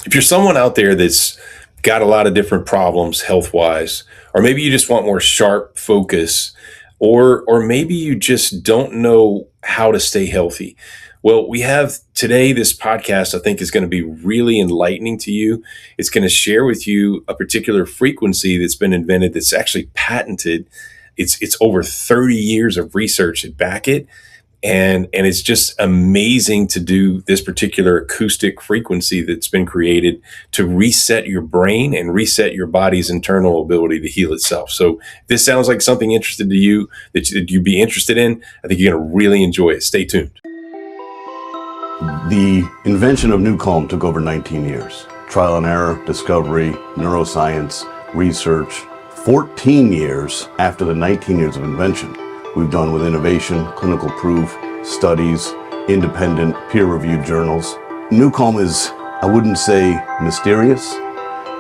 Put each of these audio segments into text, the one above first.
If you're someone out there that's got a lot of different problems health-wise, or maybe you just want more sharp focus, or maybe you just don't know how to stay healthy. Well, we have today this podcast I think is going to be really enlightening to you. It's going to share with you a particular frequency that's been invented that's actually patented. It's over 30 years of research that back it. And it's just amazing to do this particular acoustic frequency that's been created to reset your brain and reset your body's internal ability to heal itself. So if this sounds like something interested to you that you'd be interested in, I think you're going to really enjoy it. Stay tuned. The invention of NuCalm took over 19 years. Trial and error, discovery, neuroscience, research. 14 years after the 19 years of invention, we've done with innovation, clinical proof, studies, independent, peer-reviewed journals. NuCalm is, I wouldn't say mysterious,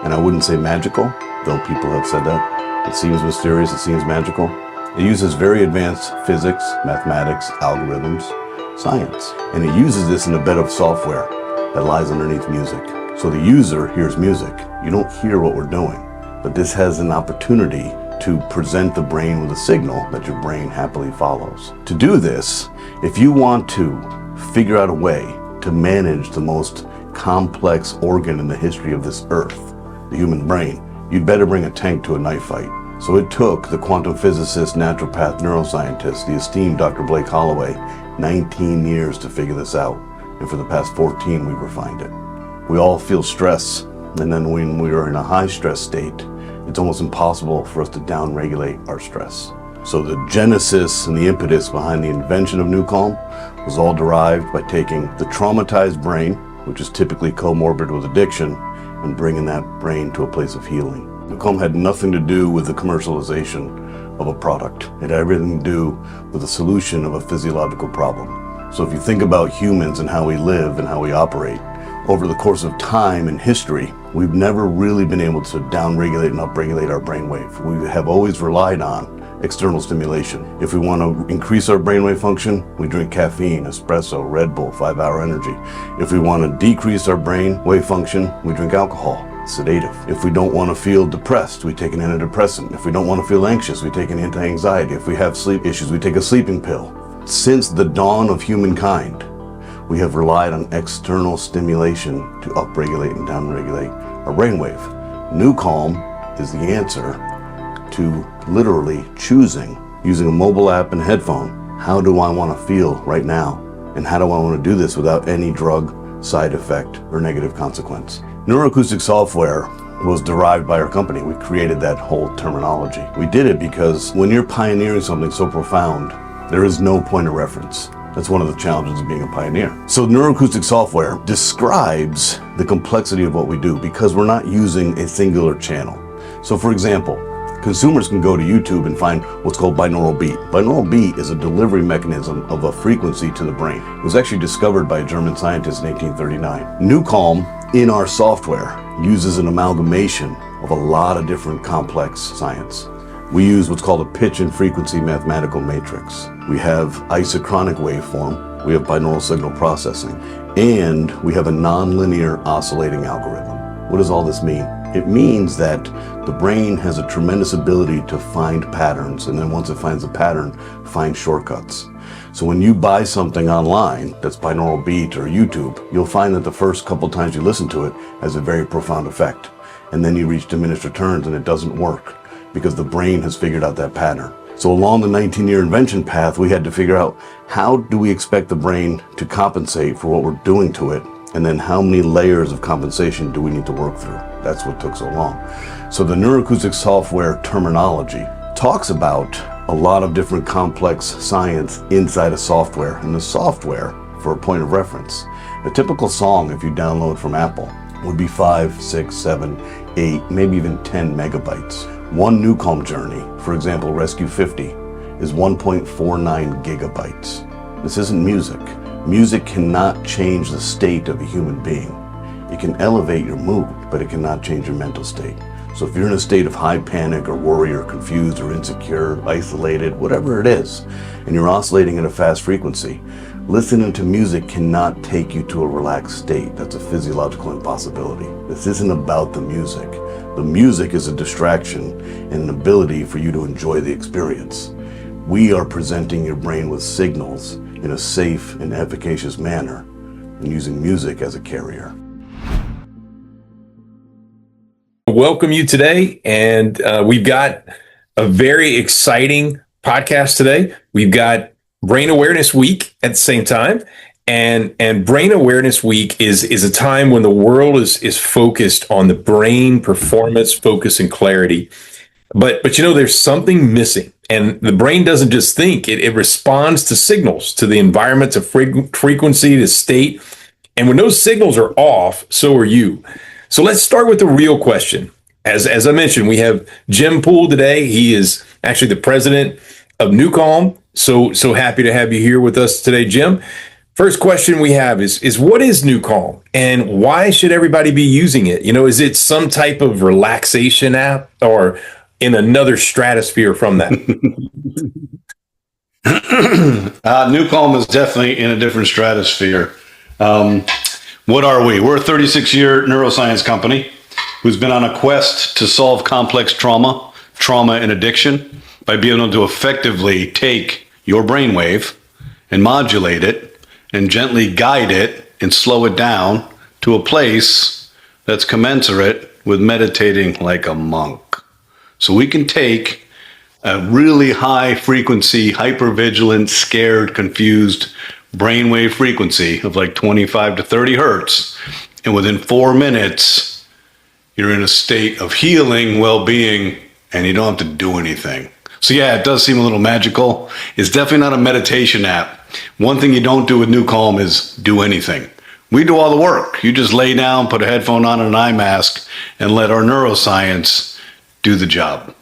and I wouldn't say magical, though people have said that. It seems mysterious, it seems magical. It uses very advanced physics, mathematics, algorithms, science. And it uses this in a bed of software that lies underneath music. So the user hears music. You don't hear what we're doing, but this has an opportunity to present the brain with a signal that your brain happily follows. To do this, if you want to figure out a way to manage the most complex organ in the history of this earth, the human brain, you'd better bring a tank to a knife fight. So it took the quantum physicist, naturopath, neuroscientist, the esteemed Dr. Blake Holloway, 19 years to figure this out. And for the past 14, we've refined it. We all feel stress, and then when we are in a high stress state, it's almost impossible for us to down-regulate our stress. So the genesis and the impetus behind the invention of NuCalm was all derived by taking the traumatized brain, which is typically comorbid with addiction, and bringing that brain to a place of healing. NuCalm had nothing to do with the commercialization of a product. It had everything to do with the solution of a physiological problem. So if you think about humans and how we live and how we operate, over the course of time and history, we've never really been able to downregulate and upregulate our brainwave. We have always relied on external stimulation. If we want to increase our brainwave function, we drink caffeine, espresso, Red Bull, 5-hour energy. If we want to decrease our brainwave function, we drink alcohol, sedative. If we don't want to feel depressed, we take an antidepressant. If we don't want to feel anxious, we take an anti-anxiety. If we have sleep issues, we take a sleeping pill. Since the dawn of humankind, we have relied on external stimulation to upregulate and downregulate our brainwave. NuCalm is the answer to literally choosing, using a mobile app and headphone, how do I want to feel right now? And how do I want to do this without any drug side effect or negative consequence? Neuroacoustic software was derived by our company. We created that whole terminology. We did it because when you're pioneering something so profound, there is no point of reference. That's one of the challenges of being a pioneer. So neuroacoustic software describes the complexity of what we do because we're not using a singular channel. So for example, consumers can go to YouTube and find what's called binaural beat. Binaural beat is a delivery mechanism of a frequency to the brain. It was actually discovered by a German scientist in 1839. NuCalm in our software uses an amalgamation of a lot of different complex science. We use what's called a pitch and frequency mathematical matrix. We have isochronic waveform, we have binaural signal processing, and we have a nonlinear oscillating algorithm. What does all this mean? It means that the brain has a tremendous ability to find patterns, and then once it finds a pattern, find shortcuts. So when you buy something online that's binaural beat or YouTube, you'll find that the first couple times you listen to it has a very profound effect. And then you reach diminished returns and it doesn't work, because the brain has figured out that pattern. So along the 19-year invention path, we had to figure out how do we expect the brain to compensate for what we're doing to it, and then how many layers of compensation do we need to work through? That's what took so long. So the neuroacoustic software terminology talks about a lot of different complex science inside a software, and the software, for a point of reference, a typical song, if you download from Apple, would be 5, 6, 7, 8, maybe even 10 megabytes. One NuCalm journey, for example, Rescue 50, is 1.49 gigabytes. This isn't music. Music cannot change the state of a human being. It can elevate your mood, but it cannot change your mental state. So if you're in a state of high panic or worry or confused or insecure, isolated, whatever it is, and you're oscillating at a fast frequency, Listening to music cannot take you to a relaxed state. That's a physiological impossibility. This isn't about the music. The music is a distraction and an ability for you to enjoy the experience. We are presenting your brain with signals in a safe and efficacious manner and using music as a carrier. Welcome you today, and we've got a very exciting podcast today. We've got Brain Awareness Week at the same time, and Brain Awareness Week is a time when the world is focused on the brain performance, focus, and clarity. But there's something missing, and the brain doesn't just think; it responds to signals, to the environment, to frequency, to state, and when those signals are off, so are you. So let's start with the real question. As I mentioned, we have Jim Poole today. He is actually the president of NuCalm. So happy to have you here with us today, Jim. First question we have is what is NuCalm and why should everybody be using it? Is it some type of relaxation app or in another stratosphere from that? NuCalm is definitely in a different stratosphere. What are we? We're a 36-year neuroscience company who's been on a quest to solve complex trauma and addiction by being able to effectively take your brainwave and modulate it and gently guide it and slow it down to a place that's commensurate with meditating like a monk. So we can take a really high frequency, hypervigilant, scared, confused brainwave frequency of like 25 to 30 hertz. And within 4 minutes, you're in a state of healing, well-being, and you don't have to do anything. So yeah, it does seem a little magical. It's definitely not a meditation app. One thing you don't do with NuCalm is do anything. We do all the work. You just lay down, put a headphone on and an eye mask, and let our neuroscience do the job.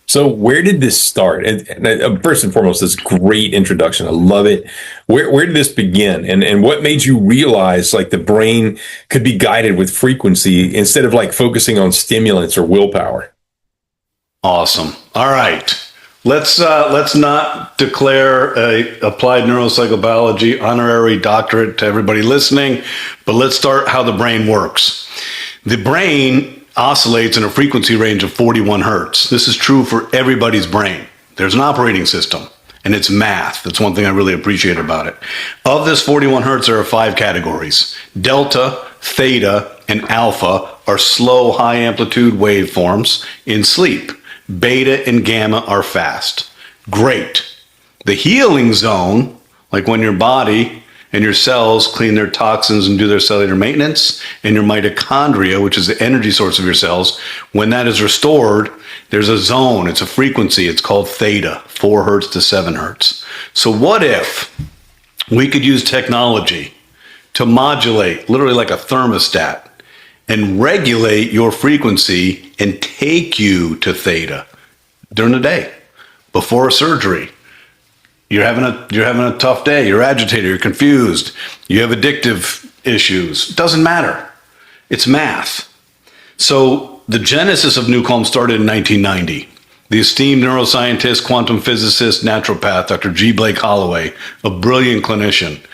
So where did this start? And first and foremost, this great introduction. I love it. Where did this begin? And what made you realize like the brain could be guided with frequency instead of like focusing on stimulants or willpower? Awesome. All right. Let's not declare a applied neuropsychobiology honorary doctorate to everybody listening, but let's start how the brain works. The brain oscillates in a frequency range of 41 hertz. This is true for everybody's brain. There's an operating system, and it's math. That's one thing I really appreciate about it. Of this 41 hertz, there are 5 categories. Delta, theta, and alpha are slow, high-amplitude waveforms in sleep. Beta and gamma are fast. Great. The healing zone, like when your body and your cells clean their toxins and do their cellular maintenance, and your mitochondria, which is the energy source of your cells, when that is restored, there's a zone, it's a frequency, it's called theta, 4 hertz to 7 hertz. So what if we could use technology to modulate, literally like a thermostat, and regulate your frequency and take you to theta during the day, before a surgery? You're having a tough day. You're agitated. You're confused. You have addictive issues. Doesn't matter. It's math. So the genesis of NuCalm started in 1990. The esteemed neuroscientist, quantum physicist, naturopath, Dr. G. Blake Holloway, a brilliant clinician,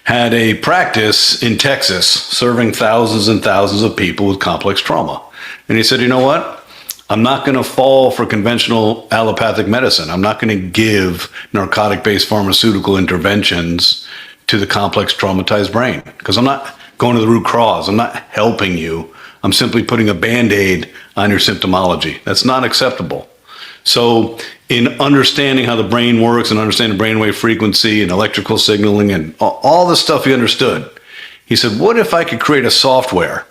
had a practice in Texas serving thousands and thousands of people with complex trauma. And he said, you know what? I'm not going to fall for conventional allopathic medicine. I'm not going to give narcotic-based pharmaceutical interventions to the complex traumatized brain because I'm not going to the root cause. I'm not helping you. I'm simply putting a Band-Aid on your symptomology. That's not acceptable. So in understanding how the brain works and understanding brainwave frequency and electrical signaling and all the stuff he understood, he said, what if I could create a software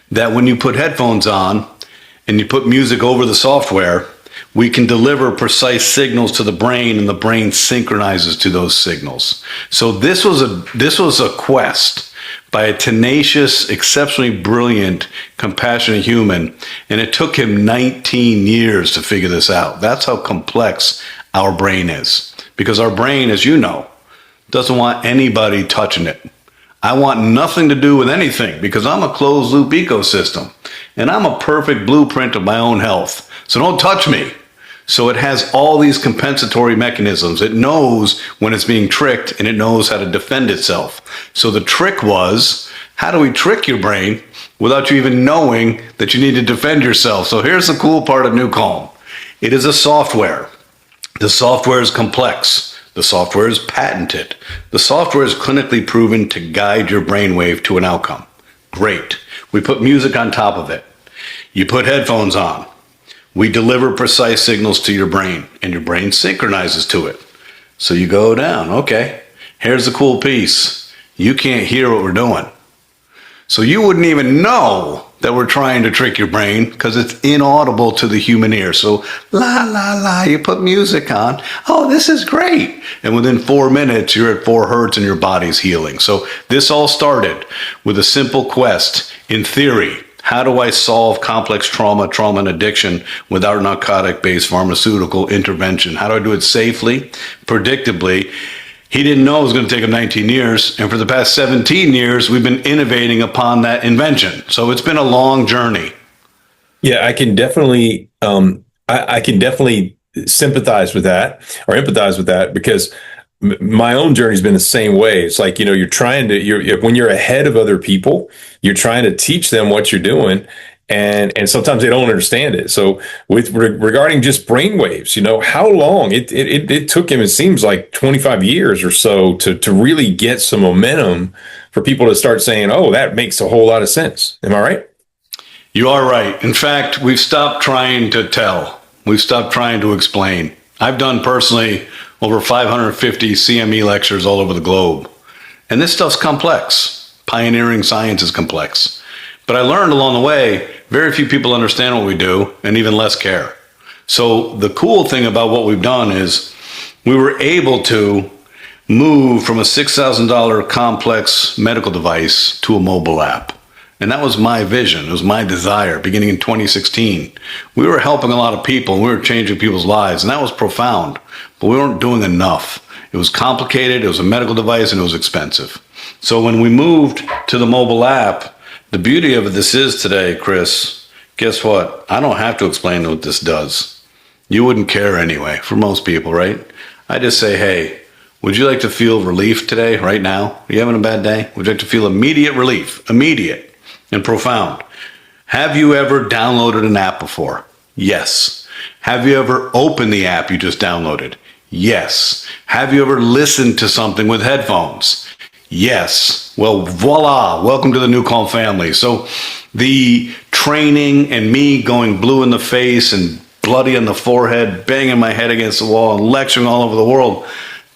that when you put headphones on and you put music over the software, we can deliver precise signals to the brain and the brain synchronizes to those signals. So this was a quest by a tenacious, exceptionally brilliant, compassionate human, and it took him 19 years to figure this out. That's how complex our brain is. Because our brain, as you know, doesn't want anybody touching it. I want nothing to do with anything because I'm a closed loop ecosystem and I'm a perfect blueprint of my own health. So don't touch me. So it has all these compensatory mechanisms. It knows when it's being tricked, and it knows how to defend itself. So the trick was, how do we trick your brain without you even knowing that you need to defend yourself? So here's the cool part of NuCalm. It is a software. The software is complex. The software is patented. The software is clinically proven to guide your brainwave to an outcome. Great. We put music on top of it. You put headphones on. We deliver precise signals to your brain, and your brain synchronizes to it. So you go down. Okay, here's the cool piece. You can't hear what we're doing. So you wouldn't even know that we're trying to trick your brain because it's inaudible to the human ear. So la, la, la, you put music on. Oh, this is great. And within 4 minutes, you're at 4 hertz and your body's healing. So this all started with a simple quest. In theory, how do I solve complex trauma and addiction without narcotic-based pharmaceutical intervention? How do I do it safely, predictably? He didn't know it was going to take him 19 years. And for the past 17 years, we've been innovating upon that invention. So it's been a long journey. Yeah, I can definitely, I can definitely sympathize with that or empathize with that, because my own journey's been the same way. It's like, you're trying to, when you're ahead of other people, you're trying to teach them what you're doing. And sometimes they don't understand it. So regarding just brainwaves, how long it took him, it seems like 25 years or so to really get some momentum for people to start saying, oh, that makes a whole lot of sense. Am I right? You are right. In fact, we've stopped trying to tell. We've stopped trying to explain. I've done personally over 550 CME lectures all over the globe. And this stuff's complex. Pioneering science is complex. But I learned along the way, very few people understand what we do, and even less care. So the cool thing about what we've done is we were able to move from a $6,000 complex medical device to a mobile app. And that was my vision. It was my desire beginning in 2016. We were helping a lot of people, and we were changing people's lives, and that was profound. But we weren't doing enough. It was complicated, it was a medical device, and it was expensive. So when we moved to the mobile app, the beauty of this is today, Chris, guess what? I don't have to explain what this does. You wouldn't care anyway, for most people, right? I just say, hey, would you like to feel relief today, right now? Are you having a bad day? Would you like to feel immediate relief? Immediate and profound. Have you ever downloaded an app before? Yes. Have you ever opened the app you just downloaded? Yes. Have you ever listened to something with headphones? Yes. Well, voila. Welcome to the NuCalm family. So the training and me going blue in the face and bloody on the forehead, banging my head against the wall and lecturing all over the world,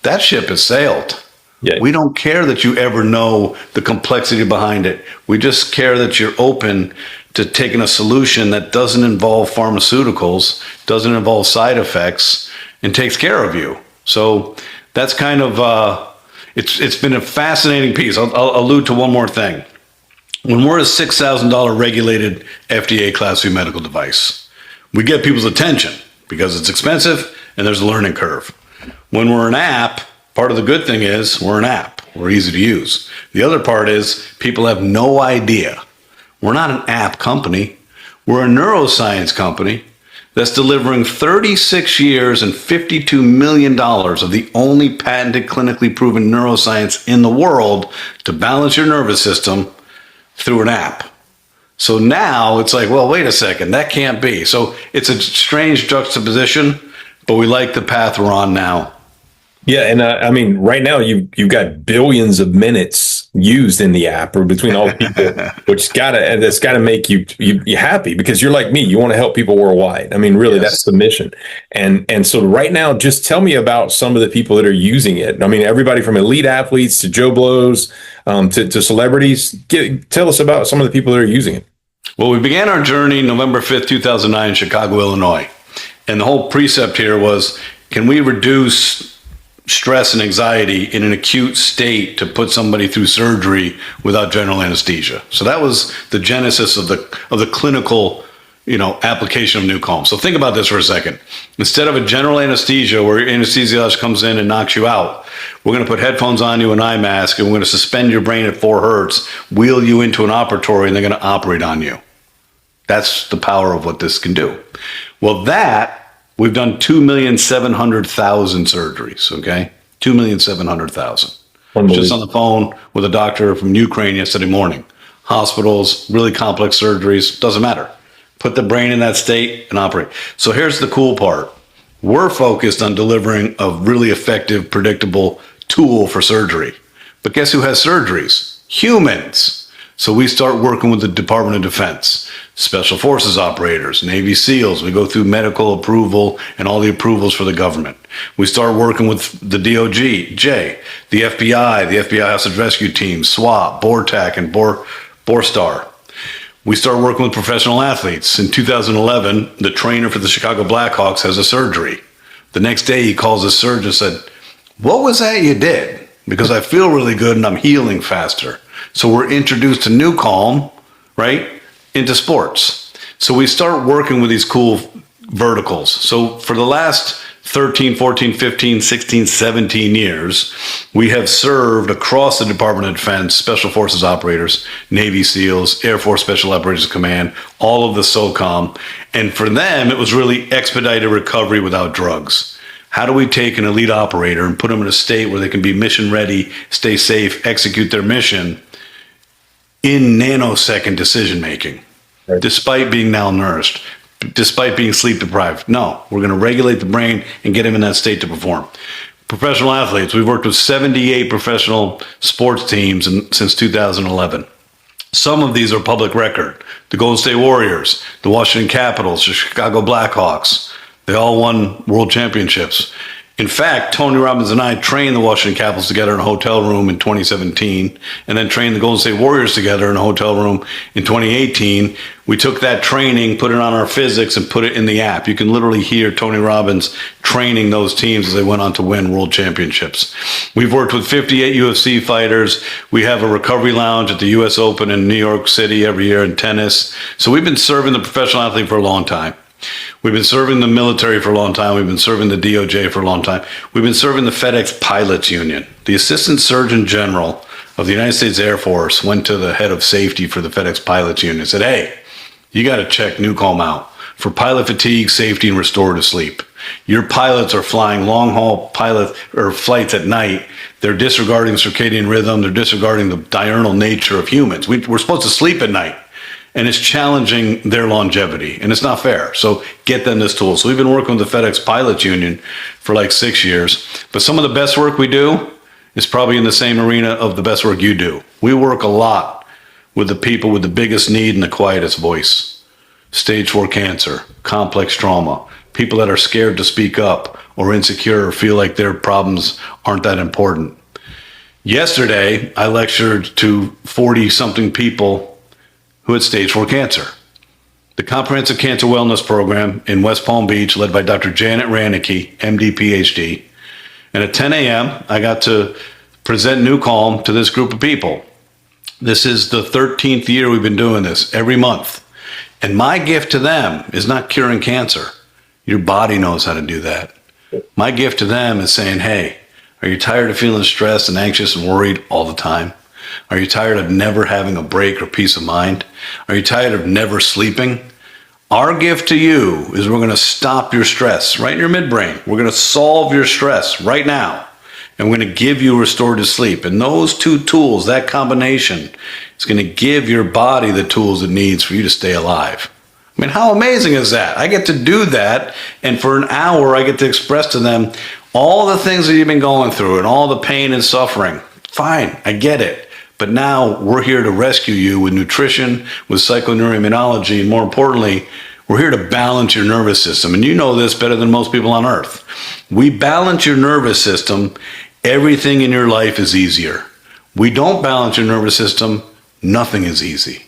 that ship has sailed. Yeah. We don't care that you ever know the complexity behind it. We just care that you're open to taking a solution that doesn't involve pharmaceuticals, doesn't involve side effects, and takes care of you. So that's kind of, it's been a fascinating piece. I'll allude to one more thing. When we're a $6,000 regulated FDA Class 3 medical device, we get people's attention because it's expensive and there's a learning curve. When we're an app, part of the good thing is we're an app. We're easy to use. The other part is people have no idea. We're not an app company. We're a neuroscience company that's delivering 36 years and $52 million of the only patented clinically proven neuroscience in the world to balance your nervous system through an app. So now it's like, well, wait a second, that can't be. So it's a strange juxtaposition, but we like the path we're on now. Yeah, and I mean, right now you've got billions of minutes used in the app or between all the people, which that's gotta make you happy, because you're like me, you want to help people worldwide. I mean, really, yes. That's the mission. And so right now, just tell me about some of the people that are using it. I mean, everybody from elite athletes to Joe Blows to celebrities. Tell us about some of the people that are using it. Well, we began our journey November 5th, 2009 in Chicago, Illinois. And the whole precept here was, can we reduce stress and anxiety in an acute state to put somebody through surgery without general anesthesia? So that was the genesis of the clinical, application of NuCalm. So think about this for a second. Instead of a general anesthesia where your anesthesiologist comes in and knocks you out, we're going to put headphones on you, an eye mask, and we're going to suspend your brain at 4 hertz, wheel you into an operatory, and they're going to operate on you. That's the power of what this can do. Well, that We've done 2,700,000 surgeries, okay? 2,700,000. Just on the phone with a doctor from Ukraine yesterday morning. Hospitals, really complex surgeries, doesn't matter. Put the brain in that state and operate. So here's the cool part. We're focused on delivering a really effective, predictable tool for surgery. But guess who has surgeries? Humans. So we start working with the Department of Defense, Special Forces operators, Navy SEALs. We go through medical approval and all the approvals for the government. We start working with the DOJ, the FBI Hostage Rescue Team, SWAT, BORTAC, and BORSTAR. We start working with professional athletes. In 2011, the trainer for the Chicago Blackhawks has a surgery. The next day he calls his surgeon and said, "What was that you did? Because I feel really good and I'm healing faster." So we're introduced to NuCalm, right, into sports. So we start working with these cool verticals. So for the last 13, 14, 15, 16, 17 years, we have served across the Department of Defense, Special Forces operators, Navy SEALs, Air Force Special Operations Command, all of the SOCOM. And for them, it was really expedited recovery without drugs. How do we take an elite operator and put them in a state where they can be mission ready, stay safe, execute their mission in nanosecond decision making, right, despite being malnourished, despite being sleep deprived? No, we're going to regulate the brain and get him in that state to perform. Professional athletes, we've worked with 78 professional sports teams since 2011. Some of these are public record. The Golden State Warriors, the Washington Capitals, the Chicago Blackhawks, they all won world championships. In fact, Tony Robbins and I trained the Washington Capitals together in a hotel room in 2017, and then trained the Golden State Warriors together in a hotel room in 2018. We took that training, put it on our physics, and put it in the app. You can literally hear Tony Robbins training those teams as they went on to win world championships. We've worked with 58 UFC fighters. We have a recovery lounge at the US Open in New York City every year in tennis. So we've been serving the professional athlete for a long time. We've been serving the military for a long time. We've been serving the DOJ for a long time. We've been serving the FedEx Pilots Union. The Assistant Surgeon General of the United States Air Force went to the head of safety for the FedEx Pilots Union and said, "Hey, you got to check NuCalm out for pilot fatigue, safety, and restorative sleep. Your pilots are flying long-haul flights at night. They're disregarding circadian rhythm. They're disregarding the diurnal nature of humans. We're supposed to sleep at night. And it's challenging their longevity, and it's not fair. So get them this tool." So we've been working with the FedEx Pilots Union for like 6 years. But some of the best work we do is probably in the same arena of the best work you do. We work a lot with the people with the biggest need and the quietest voice. Stage 4 cancer, complex trauma, people that are scared to speak up or insecure or feel like their problems aren't that important. Yesterday, I lectured to 40-something people who had stage 4 cancer. The Comprehensive Cancer Wellness Program in West Palm Beach, led by Dr. Janet Ranicky, MD, PhD. And at 10 a.m., I got to present NuCalm to this group of people. This is the 13th year we've been doing this, every month. And my gift to them is not curing cancer. Your body knows how to do that. My gift to them is saying, "Hey, are you tired of feeling stressed and anxious and worried all the time? Are you tired of never having a break or peace of mind? Are you tired of never sleeping? Our gift to you is we're going to stop your stress right in your midbrain. We're going to solve your stress right now. And we're going to give you restorative sleep." And those two tools, that combination, is going to give your body the tools it needs for you to stay alive. I mean, how amazing is that? I get to do that, and for an hour, I get to express to them all the things that you've been going through and all the pain and suffering. Fine, I get it. But now we're here to rescue you with nutrition, with psychoneuroimmunology, and more importantly, we're here to balance your nervous system. And you know this better than most people on earth. We balance your nervous system, everything in your life is easier. We don't balance your nervous system, nothing is easy.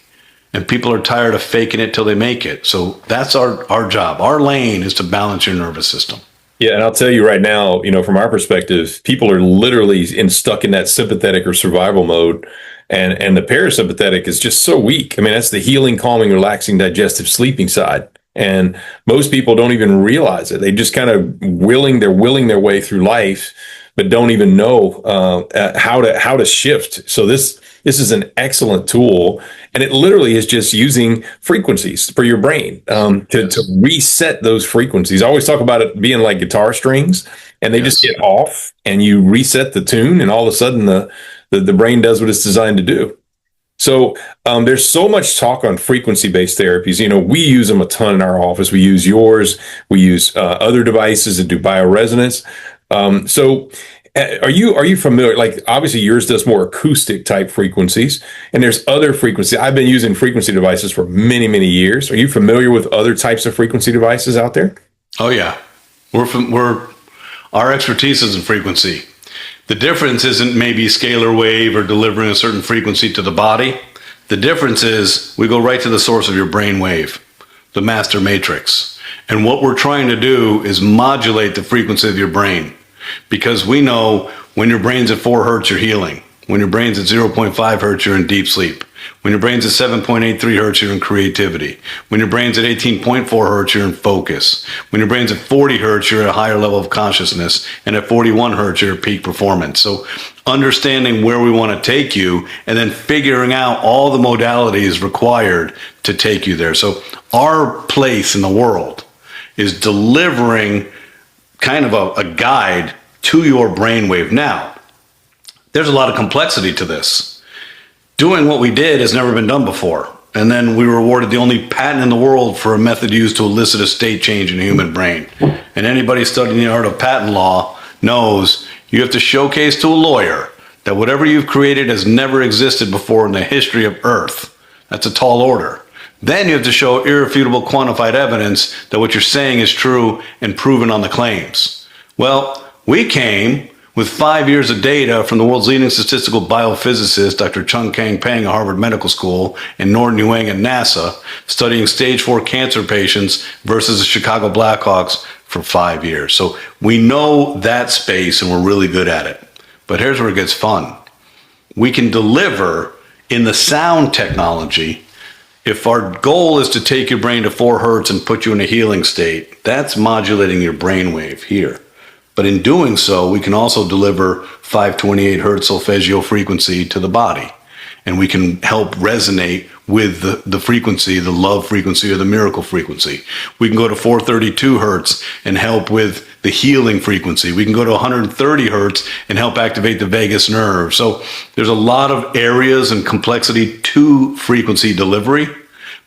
And people are tired of faking it till they make it. So that's our job. Our lane is to balance your nervous system. Yeah, and I'll tell you right now, from our perspective, people are literally stuck in that sympathetic or survival mode, and the parasympathetic is just so weak. I mean, that's the healing, calming, relaxing, digestive, sleeping side, and most people don't even realize it. They just kind of willing their way through life, but don't even know how to shift. So this this is an excellent tool. And it literally is just using frequencies for your brain to reset those frequencies. I always talk about it being like guitar strings, and they just get off and you reset the tune, and all of a sudden the brain does what it's designed to do. So there's so much talk on frequency-based therapies. We use them a ton in our office. We use yours. We use other devices that do bioresonance. So are you familiar? Like, obviously yours does more acoustic type frequencies, and there's other frequency. I've been using frequency devices for many, many years. Are you familiar with other types of frequency devices out there? Oh yeah, our expertise is in frequency. The difference isn't maybe scalar wave or delivering a certain frequency to the body. The difference is we go right to the source of your brain wave, the master matrix. And what we're trying to do is modulate the frequency of your brain, because we know when your brain's at 4 hertz, you're healing. When your brain's at 0.5 hertz, you're in deep sleep. When your brain's at 7.83 hertz, you're in creativity. When your brain's at 18.4 hertz, you're in focus. When your brain's at 40 hertz, you're at a higher level of consciousness. And at 41 hertz, you're at peak performance. So understanding where we want to take you and then figuring out all the modalities required to take you there. So our place in the world is delivering kind of a guide to your brainwave. Now, there's a lot of complexity to this. Doing what we did has never been done before. And then we were awarded the only patent in the world for a method used to elicit a state change in the human brain. And anybody studying the art of patent law knows you have to showcase to a lawyer that whatever you've created has never existed before in the history of Earth. That's a tall order. Then you have to show irrefutable quantified evidence that what you're saying is true and proven on the claims. Well, we came with 5 years of data from the world's leading statistical biophysicist, Dr. Chung Kang Pang at Harvard Medical School, and Norton Yang at NASA, studying stage 4 cancer patients versus the Chicago Blackhawks for 5 years. So we know that space and we're really good at it. But here's where it gets fun. We can deliver in the sound technology. If our goal is to take your brain to 4 hertz and put you in a healing state, that's modulating your brainwave here. But in doing so, we can also deliver 528 hertz solfeggio frequency to the body. And we can help resonate with the frequency, the love frequency or the miracle frequency. We can go to 432 hertz and help with the healing frequency. We can go to 130 hertz and help activate the vagus nerve. So there's a lot of areas and complexity to frequency delivery.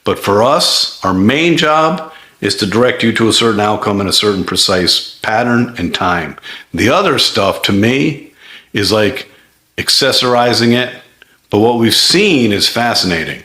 But for us, our main job is to direct you to a certain outcome in a certain precise pattern and time. The other stuff, to me, is like accessorizing it. But what we've seen is fascinating.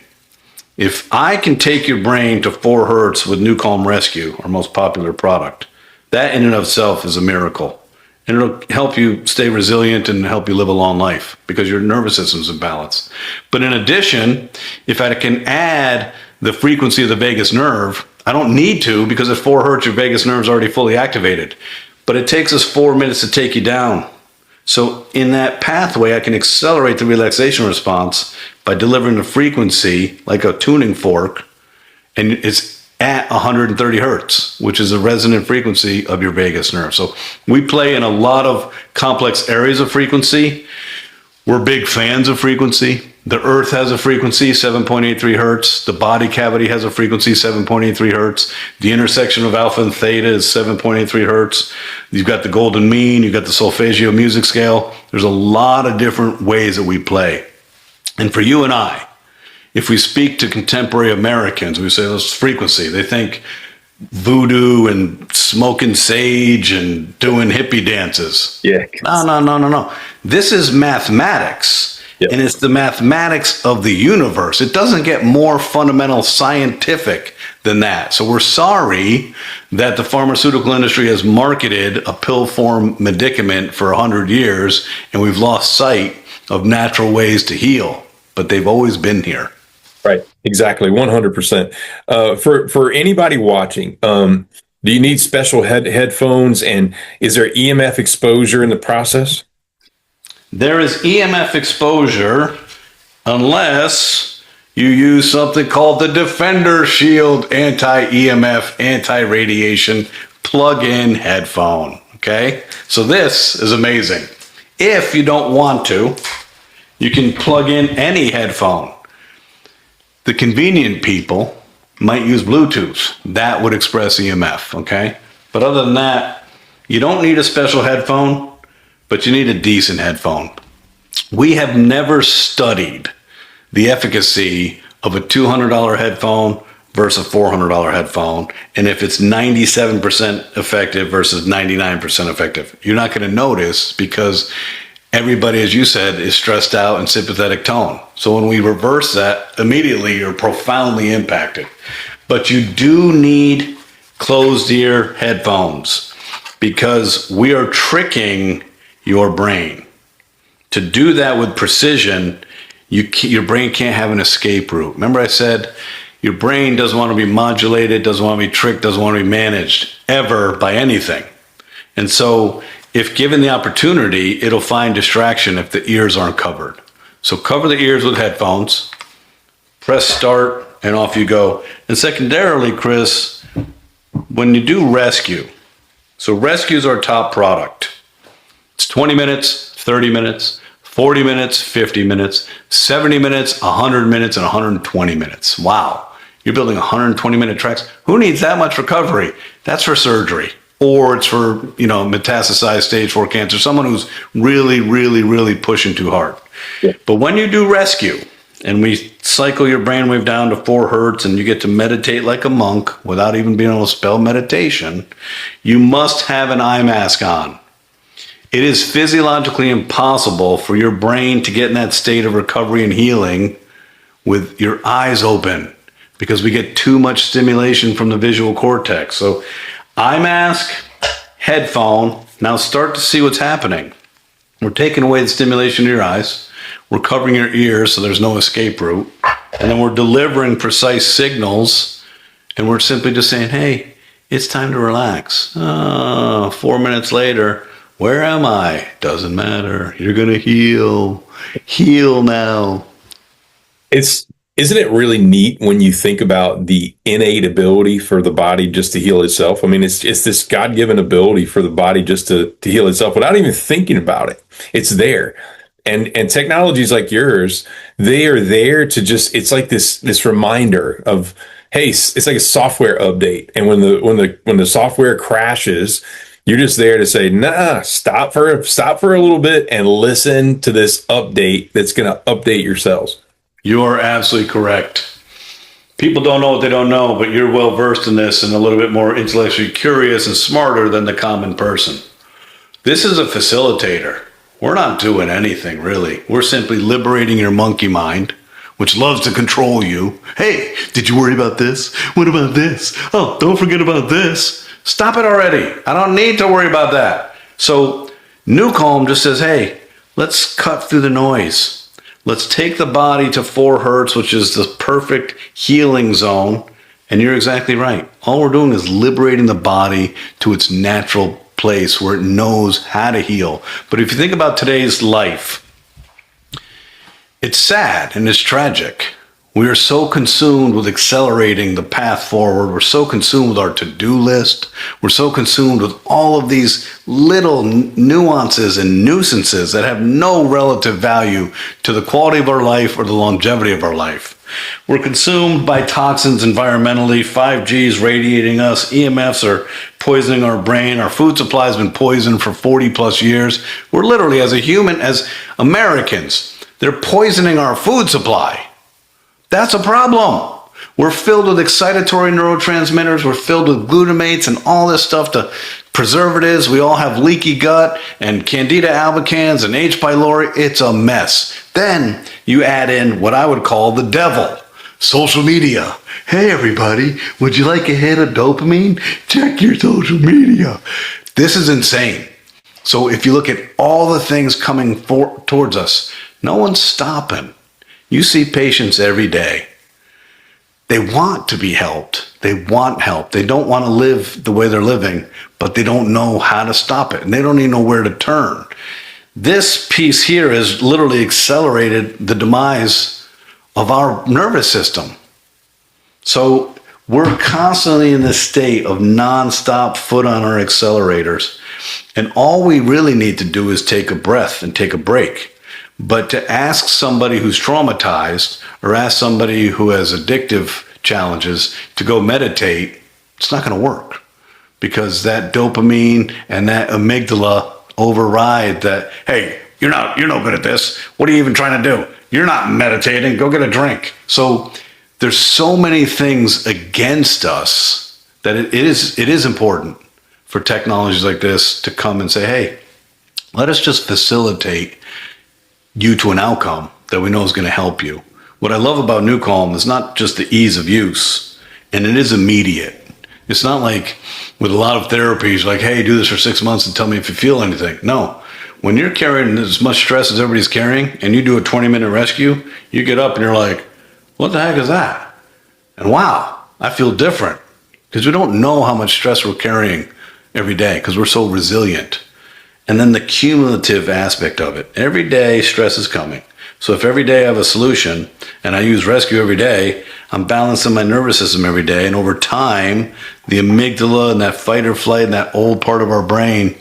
If I can take your brain to 4 hertz with NuCalm Rescue, our most popular product, that in and of itself is a miracle. And it'll help you stay resilient and help you live a long life because your nervous system's in balance. But in addition, if I can add the frequency of the vagus nerve, I don't need to, because at 4 hertz, your vagus nerve is already fully activated. But it takes us 4 minutes to take you down. So in that pathway, I can accelerate the relaxation response by delivering the frequency like a tuning fork, and it's at 130 hertz, which is a resonant frequency of your vagus nerve. So we play in a lot of complex areas of frequency. We're big fans of frequency. The earth has a frequency, 7.83 hertz. The body cavity has a frequency, 7.83 hertz. The intersection of alpha and theta is 7.83 hertz. You've got the golden mean, you've got the solfeggio music scale. There's a lot of different ways that we play. And for you and I, if we speak to contemporary Americans, we say this frequency, they think voodoo and smoking sage and doing hippie dances. Yeah. No. This is mathematics. Yep. And it's the mathematics of the universe. It doesn't get more fundamental scientific than that. So we're sorry that the pharmaceutical industry has marketed a pill form medicament for 100 years and we've lost sight of natural ways to heal, but they've always been here. Right. Exactly. 100%. For anybody watching, do you need special headphones, and is there EMF exposure in the process? There is EMF exposure unless you use something called the Defender Shield anti-EMF, anti-radiation plug-in headphone. Okay? So this is amazing. If you don't want to, You can plug in any headphone. The convenient people might use Bluetooth. That would express EMF, okay? But other than that, you don't need a special headphone, but you need a decent headphone. We have never studied the efficacy of a $200 headphone versus a $400 headphone, and if it's 97% effective versus 99% effective. You're not going to notice because everybody, as you said, is stressed out and sympathetic tone. So when we reverse that, immediately you're profoundly impacted. But you do need closed ear headphones because we are tricking your brain. To do that with precision, your brain can't have an escape route. Remember I said your brain doesn't want to be modulated, doesn't want to be tricked, doesn't want to be managed ever by anything. And so if given the opportunity, it'll find distraction if the ears aren't covered. So cover the ears with headphones, press start, and off you go. And secondarily, Chris, when you do rescue, so rescue is our top product. It's 20 minutes, 30 minutes, 40 minutes, 50 minutes, 70 minutes, 100 minutes, and 120 minutes. Wow. You're building 120-minute tracks. Who needs that much recovery? That's for surgery. Or it's for, metastasized stage 4 cancer, someone who's really, really, really pushing too hard. Yeah. But when you do rescue, and we cycle your brainwave down to 4 hertz, and you get to meditate like a monk without even being able to spell meditation, you must have an eye mask on. It is physiologically impossible for your brain to get in that state of recovery and healing with your eyes open because we get too much stimulation from the visual cortex. So eye mask, headphone, now start to see what's happening. We're taking away the stimulation in your eyes. We're covering your ears so there's no escape route. And then we're delivering precise signals. And we're simply just saying, hey, it's time to relax. 4 minutes later, where am I? Doesn't matter. You're going to heal. Heal now. Isn't it really neat when you think about the innate ability for the body just to heal itself? I mean, it's this God-given ability for the body just to heal itself without even thinking about it. It's there. And technologies like yours, they are there to just, it's like this reminder of, hey, it's like a software update. And when the software crashes, you're just there to say, nah, stop for a little bit and listen to this update that's going to update your cells. You are absolutely correct. People don't know what they don't know, but you're well versed in this and a little bit more intellectually curious and smarter than the common person. This is a facilitator. We're not doing anything, really. We're simply liberating your monkey mind, which loves to control you. Hey, did you worry about this? What about this? Oh, don't forget about this. Stop it already. I don't need to worry about that. So NuCalm just says, hey, let's cut through the noise. Let's take the body to 4 hertz, which is the perfect healing zone. And you're exactly right. All we're doing is liberating the body to its natural place where it knows how to heal. But if you think about today's life, it's sad and it's tragic. We are so consumed with accelerating the path forward. We're so consumed with our to-do list. We're so consumed with all of these little nuances and nuisances that have no relative value to the quality of our life or the longevity of our life. We're consumed by toxins environmentally. 5G is radiating us. EMFs are poisoning our brain. Our food supply has been poisoned for 40 plus years. We're literally, as Americans, they're poisoning our food supply. That's a problem. We're filled with excitatory neurotransmitters. We're filled with glutamates and all this stuff to preservatives. We all have leaky gut and Candida albicans and H. pylori. It's a mess. Then you add in what I would call the devil, social media. Hey, everybody, would you like a hit of dopamine? Check your social media. This is insane. So if you look at all the things coming towards us, no one's stopping. You see patients every day. They want to be helped. They want help. They don't want to live the way they're living, but they don't know how to stop it. And they don't even know where to turn. This piece here has literally accelerated the demise of our nervous system. So we're constantly in this state of nonstop foot on our accelerators. And all we really need to do is take a breath and take a break. But to ask somebody who's traumatized or ask somebody who has addictive challenges to go meditate, it's not going to work, because that dopamine and that amygdala override that, hey, you're no good at this. What are you even trying to do? You're not meditating. Go get a drink. So there's so many things against us that it is important for technologies like this to come and say, hey, let us just facilitate you to an outcome that we know is going to help you. What I love about NuCalm is not just the ease of use, and it is immediate. It's not like with a lot of therapies, like, hey, do this for 6 months and tell me if you feel anything. No. When you're carrying as much stress as everybody's carrying and you do a 20-minute rescue, you get up and you're like, what the heck is that? And wow, I feel different, because we don't know how much stress we're carrying every day because we're so resilient. And then the cumulative aspect of it. Every day stress is coming. So if every day I have a solution and I use rescue every day, I'm balancing my nervous system every day. And over time, the amygdala and that fight or flight and that old part of our brain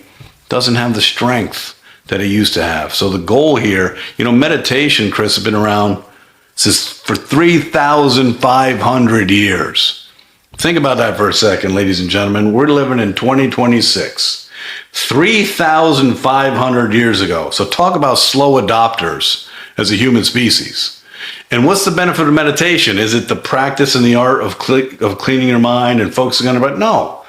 doesn't have the strength that it used to have. So the goal here, meditation, Chris, has been around for 3,500 years. Think about that for a second, ladies and gentlemen. We're living in 2026. 3,500 years ago. So talk about slow adopters as a human species. And what's the benefit of meditation? Is it the practice and the art of cleaning your mind and focusing on your breath? No.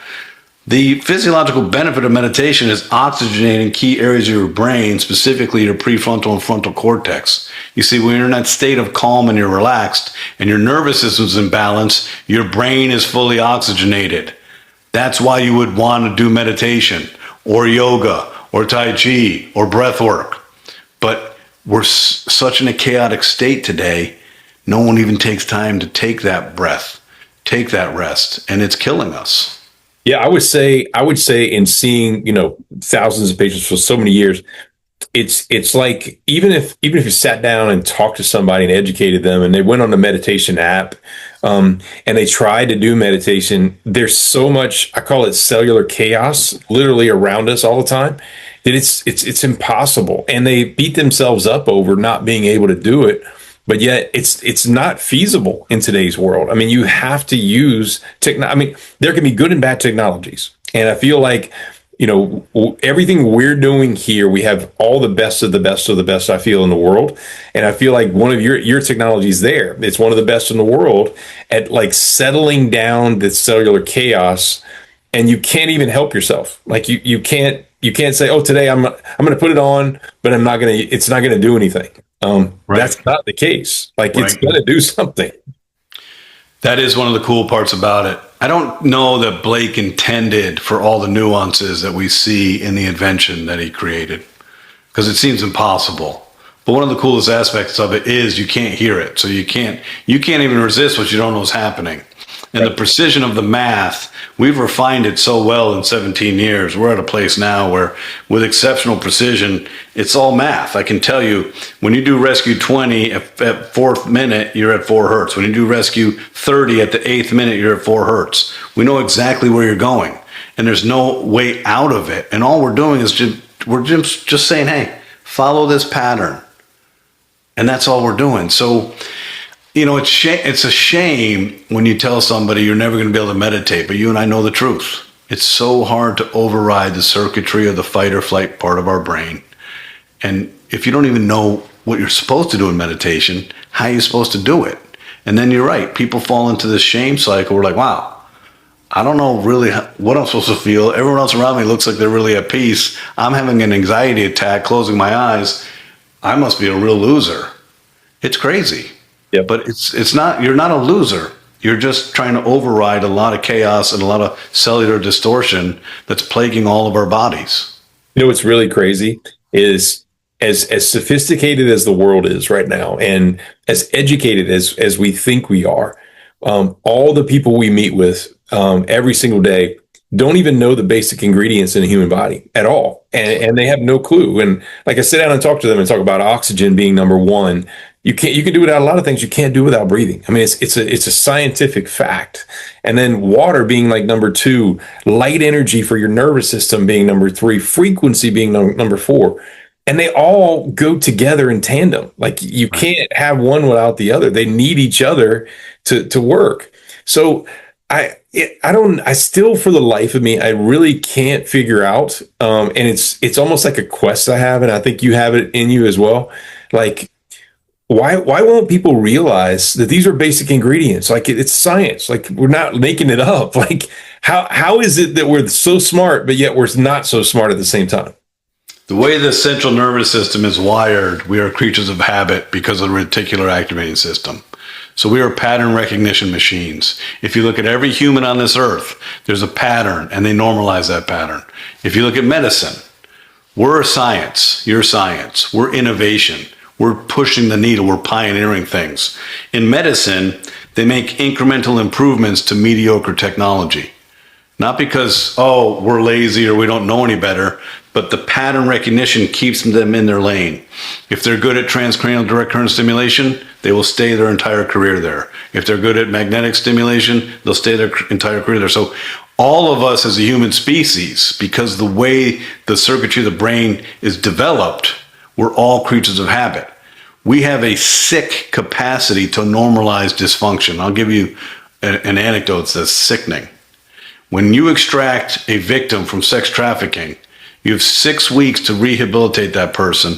The physiological benefit of meditation is oxygenating key areas of your brain, specifically your prefrontal and frontal cortex. You see, when you're in that state of calm and you're relaxed and your nervous system's in balance, your brain is fully oxygenated. That's why you would want to do meditation or yoga or Tai Chi or breath work. But we're such in a chaotic state today, no one even takes time to take that breath, take that rest, and it's killing us. Yeah, I would say in seeing, thousands of patients for so many years, it's like even if you sat down and talked to somebody and educated them and they went on the meditation app, and they tried to do meditation, there's so much, I call it cellular chaos, literally around us all the time, that it's impossible. And they beat themselves up over not being able to do it. But yet it's not feasible in today's world. I mean, you have to use there can be good and bad technologies. And I feel like, everything we're doing here, we have all the best of the best of the best, I feel, in the world. And I feel like one of your technologies there, it's one of the best in the world at like settling down the cellular chaos, and you can't even help yourself. Like you can't say, oh, today I'm going to put it on, but it's not going to do anything. Right. That's not the case. Like, right. It's going to do something. That is one of the cool parts about it. I don't know that Blake intended for all the nuances that we see in the invention that he created, because it seems impossible. But one of the coolest aspects of it is you can't hear it. So you can't even resist what you don't know is happening. And the precision of the math, we've refined it so well in 17 years. We're at a place now where, with exceptional precision, it's all math. I can tell you, when you do rescue 20 at fourth minute, you're at 4 hertz. When you do rescue 30 at the 8th minute, you're at 4 hertz. We know exactly where you're going, and there's no way out of it. And all we're doing is just saying, hey, follow this pattern. And that's all we're doing. So, it's a shame when you tell somebody you're never going to be able to meditate, but you and I know the truth. It's so hard to override the circuitry of the fight or flight part of our brain. And if you don't even know what you're supposed to do in meditation, how are you supposed to do it? And then you're right. People fall into this shame cycle. We're like, wow, I don't know really what I'm supposed to feel. Everyone else around me looks like they're really at peace. I'm having an anxiety attack, closing my eyes. I must be a real loser. It's crazy. Yeah, but it's not. You're not a loser. You're just trying to override a lot of chaos and a lot of cellular distortion that's plaguing all of our bodies. What's really crazy is as sophisticated as the world is right now, and as educated as we think we are, all the people we meet with every single day don't even know the basic ingredients in a human body at all, and they have no clue. And like I sit down and talk to them and talk about oxygen being number one. You can do without a lot of things you can't do without breathing. I mean, it's a scientific fact. And then water being like number 2, light energy for your nervous system being number 3, frequency being number 4. and they all go together in tandem. Like you can't have one without the other. They need each other to work. So I still, for the life of me, I really can't figure out. And it's almost like a quest I have, and I think you have it in you as well. Like, why won't people realize that these are basic ingredients? Like it's science. Like we're not making it up. Like how is it that we're so smart, but yet we're not so smart at the same time? The way the central nervous system is wired, we are creatures of habit because of the reticular activating system. So we are pattern recognition machines. If you look at every human on this earth, there's a pattern and they normalize that pattern. If you look at medicine, we're science, you're science, we're innovation. We're pushing the needle, we're pioneering things. In medicine, they make incremental improvements to mediocre technology. Not because, oh, we're lazy or we don't know any better, but the pattern recognition keeps them in their lane. If they're good at transcranial direct current stimulation, they will stay their entire career there. If they're good at magnetic stimulation, they'll stay their entire career there. So all of us as a human species, because the way the circuitry of the brain is developed, we're all creatures of habit. We have a sick capacity to normalize dysfunction. I'll give you an anecdote that's sickening. When you extract a victim from sex trafficking, you have 6 weeks to rehabilitate that person,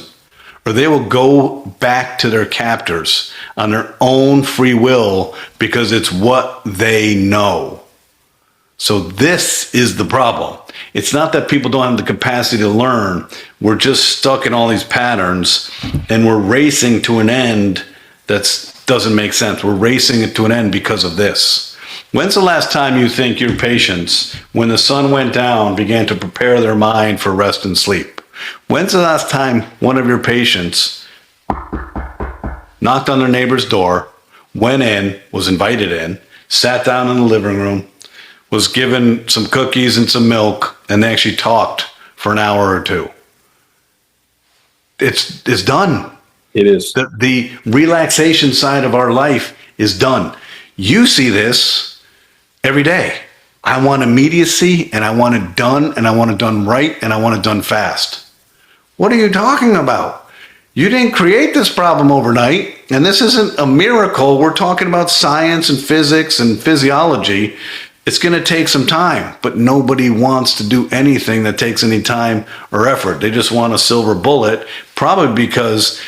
or they will go back to their captors on their own free will because it's what they know. So this is the problem. It's not that people don't have the capacity to learn. We're just stuck in all these patterns and we're racing to an end that doesn't make sense. We're racing it to an end because of this. When's the last time you think your patients, when the sun went down, began to prepare their mind for rest and sleep? When's the last time one of your patients knocked on their neighbor's door, went in, was invited in, sat down in the living room, was given some cookies and some milk, and they actually talked for an hour or two? It's done. It is. The relaxation side of our life is done. You see this every day. I want immediacy, and I want it done, and I want it done right, and I want it done fast. What are you talking about? You didn't create this problem overnight, and this isn't a miracle. We're talking about science and physics and physiology. It's going to take some time, but nobody wants to do anything that takes any time or effort. They just want a silver bullet, probably because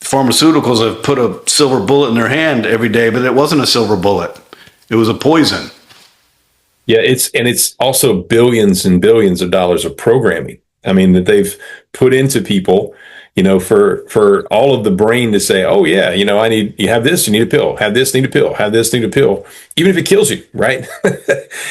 pharmaceuticals have put a silver bullet in their hand every day, but it wasn't a silver bullet. It was a poison. Yeah, it's also billions and billions of dollars of programming. I mean, that they've put into people, for all of the brain to say, oh yeah, you have this, you need a pill, have this, need a pill, have this, need a pill, even if it kills you, right?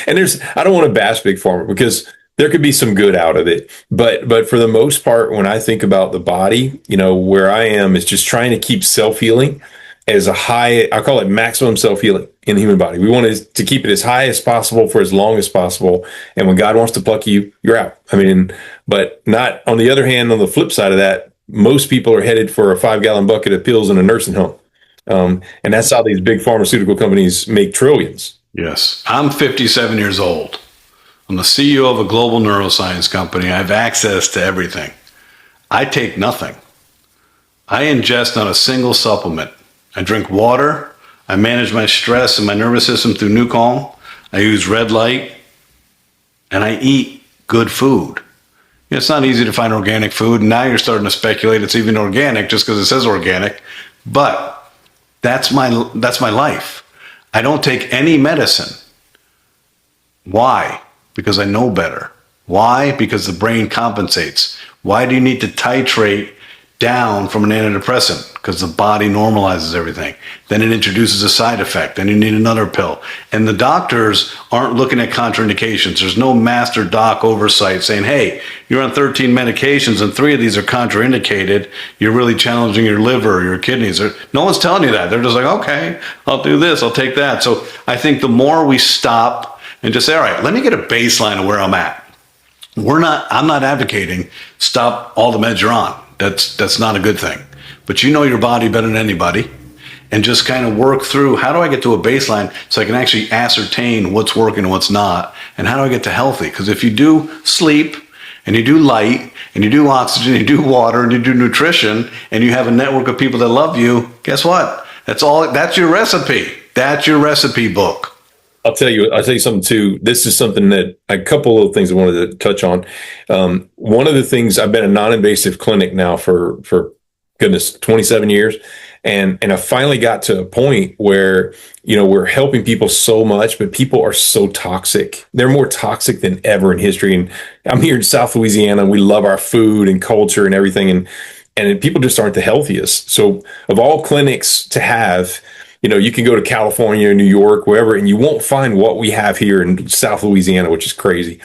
And I don't want to bash big pharma because there could be some good out of it, but for the most part, when I think about the body, where I am is just trying to keep self-healing as a high, I call it maximum self-healing in the human body. We want to keep it as high as possible for as long as possible. And when God wants to pluck you, you're out. I mean, but not on the other hand, on the flip side of that, most people are headed for a 5-gallon bucket of pills in a nursing home. And that's how these big pharmaceutical companies make trillions. Yes. I'm 57 years old. I'm the CEO of a global neuroscience company. I have access to everything. I take nothing. I ingest not a single supplement. I drink water. I manage my stress and my nervous system through NuCalm. I use red light. And I eat good food. It's not easy to find organic food. Now you're starting to speculate it's even organic just because it says organic. But that's my life. I don't take any medicine. Why? Because I know better. Why? Because the brain compensates. Why do you need to titrate down from an antidepressant? Because the body normalizes everything. Then it introduces a side effect. Then you need another pill. And the doctors aren't looking at contraindications. There's no master doc oversight saying, hey, you're on 13 medications and 3 of these are contraindicated. You're really challenging your liver or your kidneys. No one's telling you that. They're just like, okay, I'll do this, I'll take that. So I think the more we stop and just say, all right, let me get a baseline of where I'm at. I'm not advocating stop all the meds you're on. That's not a good thing. But you know your body better than anybody, and just kind of work through, how do I get to a baseline so I can actually ascertain what's working and what's not, and how do I get to healthy? Because if you do sleep and you do light, and you do oxygen, you do water, and you do nutrition, and you have a network of people that love you, guess what? That's your recipe. That's your recipe book. I'll tell you something too. This is something that a couple of things I wanted to touch on. One of the things, I've been a non-invasive clinic now for goodness, 27 years. And I finally got to a point where, we're helping people so much, but people are so toxic. They're more toxic than ever in history. And I'm here in South Louisiana. We love our food and culture and everything. And people just aren't the healthiest. So of all clinics to have, you can go to California, New York, wherever, and you won't find what we have here in South Louisiana, which is crazy.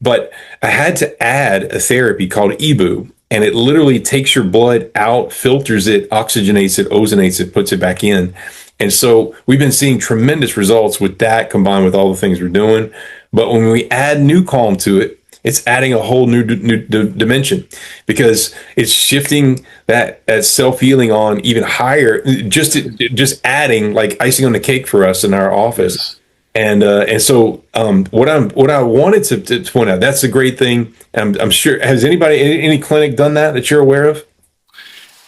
But I had to add a therapy called EBU, and it literally takes your blood out, filters it, oxygenates it, ozonates it, puts it back in. And so we've been seeing tremendous results with that combined with all the things we're doing. But when we add NuCalm to it, it's adding a whole new dimension, because it's shifting that self-healing on even higher, just adding like icing on the cake for us in our office. And so what I wanted to point out, that's a great thing. I'm sure, has any clinic done that you're aware of?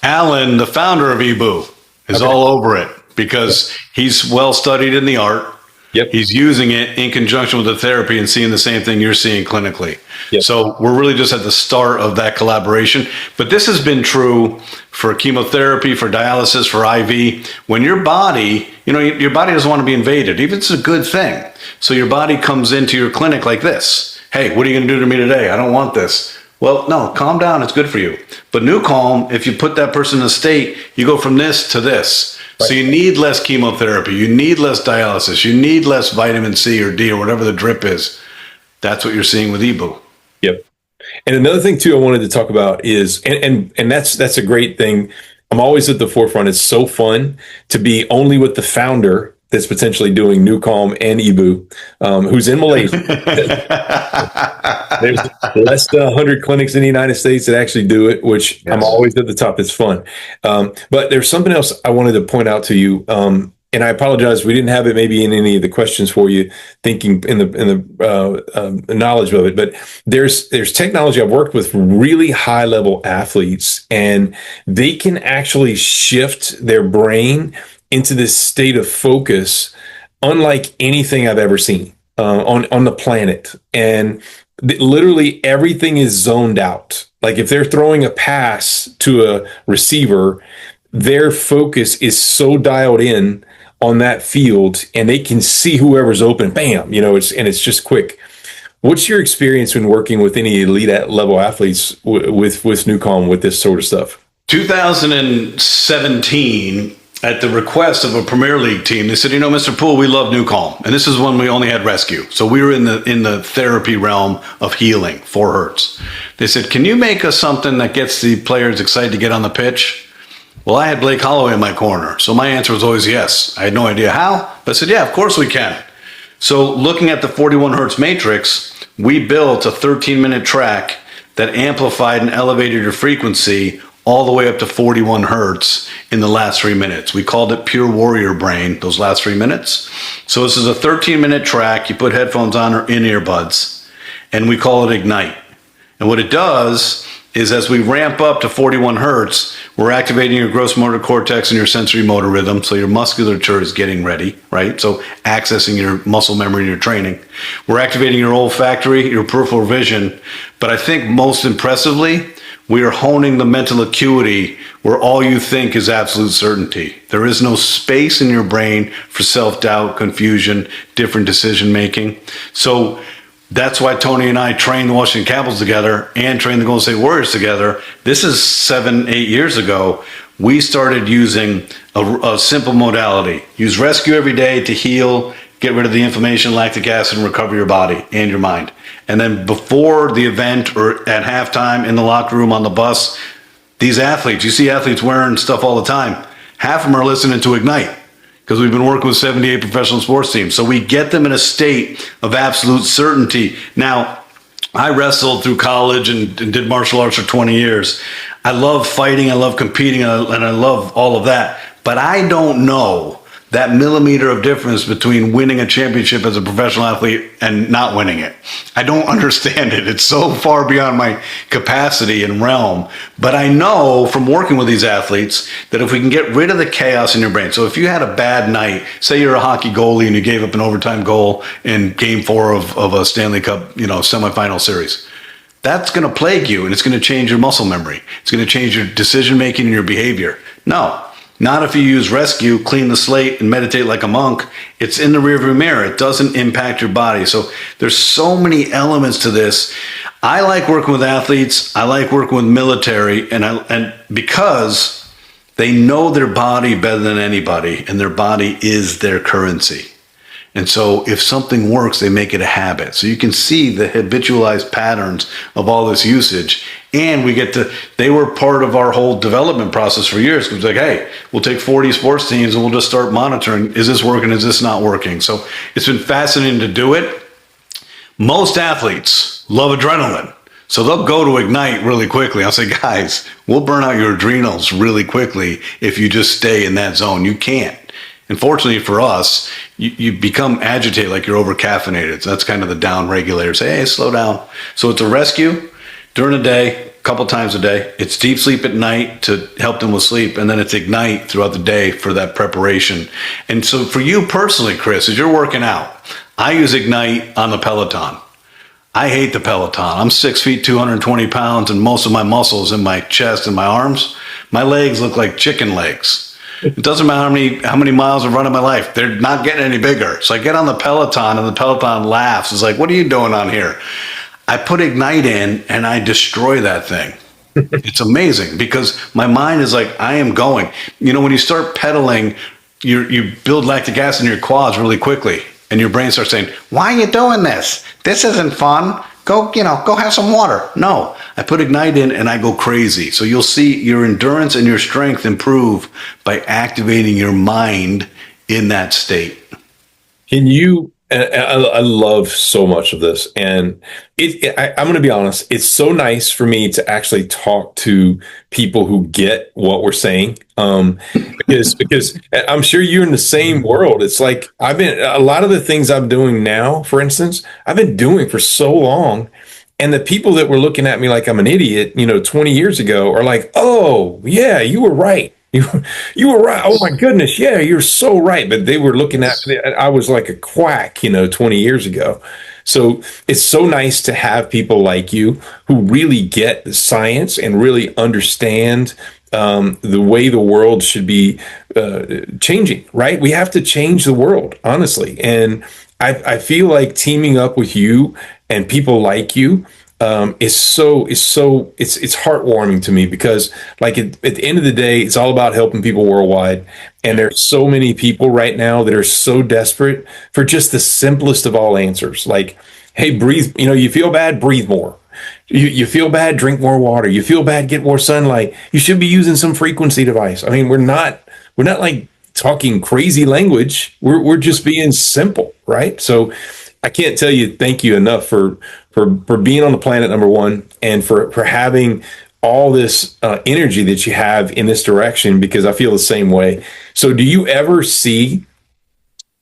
Alan, the founder of EBU, is all over it because he's well studied in the art. Yep. He's using it in conjunction with the therapy and seeing the same thing you're seeing clinically. Yep. So we're really just at the start of that collaboration. But this has been true for chemotherapy, for dialysis, for IV. When your body, your body doesn't want to be invaded, even if it's a good thing. So your body comes into your clinic like this. Hey, what are you going to do to me today? I don't want this. Well, no, calm down. It's good for you. But NuCalm, if you put that person in a state, you go from this to this. Right. So you need less chemotherapy. You need less dialysis. You need less vitamin C or D or whatever the drip is. That's what you're seeing with EBU. Yep. And another thing too I wanted to talk about is, and that's a great thing. I'm always at the forefront. It's so fun to be only with the founder that's potentially doing NuCalm and EBU, who's in Malaysia. There's less than 100 clinics in the United States that actually do it, which yes. I'm always at the top. It's fun. But there's something else I wanted to point out to you. And I apologize, we didn't have it maybe in any of the questions for you, thinking in the knowledge of it. But there's technology. I've worked with really high level athletes, and they can actually shift their brain into this state of focus unlike anything I've ever seen on the planet. And literally everything is zoned out. Like if they're throwing a pass to a receiver, their focus is so dialed in on that field, and they can see whoever's open, bam, it's just quick. What's your experience when working with any elite level athletes with NuCalm, with this sort of stuff? 2017, at the request of a Premier League team, they said, Mr. Poole, we love NuCalm. And this is when we only had rescue. So we were in the therapy realm of healing, 4 hertz. They said, can you make us something that gets the players excited to get on the pitch? Well, I had Blake Holloway in my corner. So my answer was always yes. I had no idea how, but I said, yeah, of course we can. So looking at the 41 hertz matrix, we built a 13-minute track that amplified and elevated your frequency all the way up to 41 hertz in the last 3 minutes. We called it Pure Warrior Brain, those last 3 minutes. So this is a 13-minute track. You put headphones on or in earbuds, and we call it Ignite. And what it does is as we ramp up to 41 hertz, we're activating your gross motor cortex and your sensory motor rhythm, so your musculature is getting ready, right? So accessing your muscle memory and your training. We're activating your olfactory, your peripheral vision, but I think most impressively, we are honing the mental acuity where all you think is absolute certainty. There is no space in your brain for self-doubt, confusion, different decision-making. So that's why Tony and I trained the Washington Capitals together and trained the Golden State Warriors together. This is 7-8 years ago. We started using a simple modality. Use rescue every day to heal, get rid of the inflammation, lactic acid, and recover your body and your mind. And then before the event or at halftime in the locker room on the bus, these athletes, you see athletes wearing stuff all the time. Half of them are listening to Ignite because we've been working with 78 professional sports teams. So we get them in a state of absolute certainty. Now, I wrestled through college and did martial arts for 20 years. I love fighting, I love competing, and I love all of that. But I don't know that millimeter of difference between winning a championship as a professional athlete and not winning it. I don't understand it. It's so far beyond my capacity and realm. But I know from working with these athletes that if we can get rid of the chaos in your brain. So if you had a bad night, say you're a hockey goalie and you gave up an overtime goal in game 4 of a Stanley Cup, semifinal series. That's going to plague you, and it's going to change your muscle memory. It's going to change your decision making and your behavior. No, not if you use rescue, clean the slate, and meditate like a monk. It's in the rearview mirror. It doesn't impact your body. So there's so many elements to this. I like working with athletes. I like working with military, and because they know their body better than anybody, and their body is their currency. And so if something works, they make it a habit. So you can see the habitualized patterns of all this usage. And they were part of our whole development process for years. It was like, hey, we'll take 40 sports teams and we'll just start monitoring. Is this working? Is this not working? So it's been fascinating to do it. Most athletes love adrenaline. So they'll go to Ignite really quickly. I'll say, guys, we'll burn out your adrenals really quickly if you just stay in that zone. You can't. Unfortunately for us, you become agitated like you're over caffeinated. So that's kind of the down regulator. Say, hey, slow down. So it's a rescue during the day, a couple times a day. It's deep sleep at night to help them with sleep. And then it's Ignite throughout the day for that preparation. And so for you personally, Chris, as you're working out, I use Ignite on the Peloton. I hate the Peloton. I'm 6 feet, 220 pounds, and most of my muscles in my chest and my arms. My legs look like chicken legs. It doesn't matter how many miles I've run in my life. They're not getting any bigger. So I get on the Peloton and the Peloton laughs. It's like, what are you doing on here? I put Ignite in and I destroy that thing. It's amazing because my mind is like, I am going. When you start pedaling, you build lactic acid in your quads really quickly. And your brain starts saying, why are you doing this? This isn't fun. Go have some water. No, I put Ignite in and I go crazy. So you'll see your endurance and your strength improve by activating your mind in that state. I love so much of this. And I'm going to be honest, it's so nice for me to actually talk to people who get what we're saying. Because I'm sure you're in the same world. It's like a lot of the things I'm doing now, for instance, I've been doing for so long. And the people that were looking at me like I'm an idiot, 20 years ago are like, oh, yeah, you were right. You were right. Oh my goodness. Yeah, you're so right. But they were looking at me. I was like a quack, 20 years ago. So it's so nice to have people like you who really get the science and really understand the way the world should be changing, right? We have to change the world, honestly. And I feel like teaming up with you and people like you it's heartwarming to me because like at the end of the day, it's all about helping people worldwide. And there's so many people right now that are so desperate for just the simplest of all answers. Like, hey, breathe, you feel bad, breathe more. You feel bad, drink more water. You feel bad, get more sunlight. You should be using some frequency device. I mean, we're not like talking crazy language. We're just being simple, right? So I can't tell you thank you enough for being on the planet, number one, and for having all this energy that you have in this direction, because I feel the same way. So do you ever see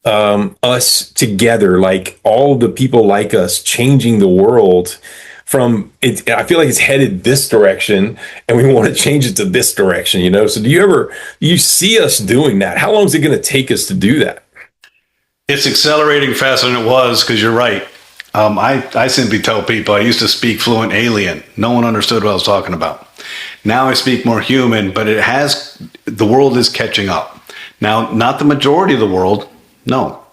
us together, like all the people like us, changing the world from it? I feel like it's headed this direction and we want to change it to this direction, So do you see us doing that? How long is it going to take us to do that? It's accelerating faster than it was, because you're right. I simply tell people I used to speak fluent alien. No one understood what I was talking about. Now I speak more human, but the world is catching up. Now, not the majority of the world, no.